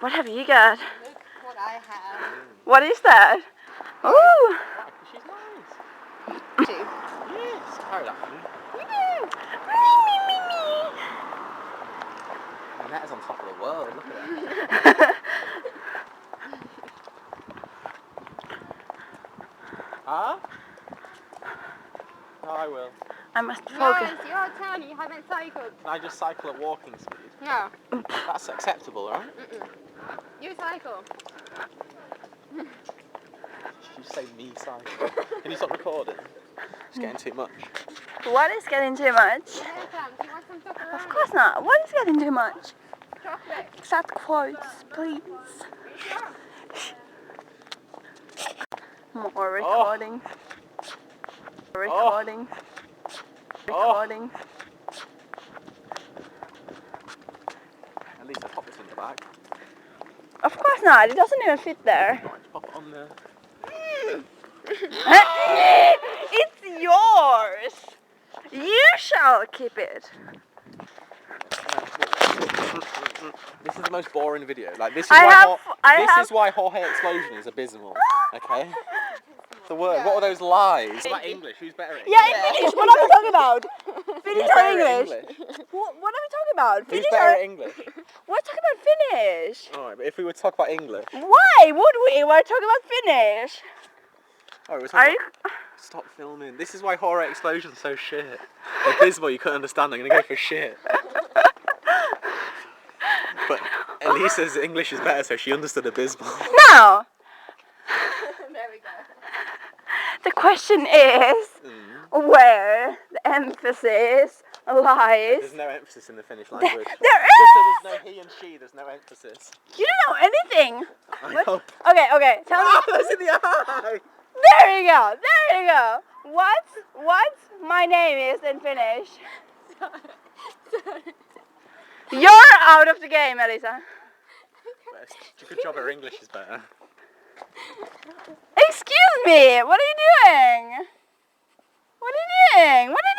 What have you got? Look what I have. What is that? Ooh! Why? Because she's nice. Two. Yes, carry that for me. And that is on top of the world, look at that. Huh? No, I will. I must No, focus. it's your turn. You haven't cycled. Can I just cycle at walking speed? No. That's acceptable, right? You cycle. You say me cycle. Can you stop recording? It's getting too much. What is getting too much? Here comes. You want some chocolate? Of course not. What is getting too much? Chocolate. Exact quotes, please. More recording. Recording. Recording. At least I pop this in the bag. Of course not. It doesn't even fit there. Right, just pop it on there. It's yours. You shall keep it. This is the most boring video. Like this is why Jorge Explosion is abysmal. Okay. The word. What are those lies? About English. Who's better at English? Yeah, in Finnish. What are we talking about? Finnish Who's or better at English? What are we talking about? Who's Finnish better or at English? we're talking about Finnish. Alright, but if we were to talk about English. Why would we? We're talking about Finnish. Alright, we're Are talking you? about... Stop filming. This is why Jorge Explosion's so shit. Abysmal, you couldn't understand. I'm gonna go for shit. But Elisa's English is better, so she understood abysmal. No. There we go. The question is where the emphasis lies. There's no emphasis in the Finnish language. There Just is. so there's no he and she, there's no emphasis. You don't know anything. I What? know. Okay. Tell me. Ah, that's in the eye! There you go. What my name is in Finnish? You're out of the game, Elisa. Good job, her English is better. Excuse me. What are you doing? What are you doing? What are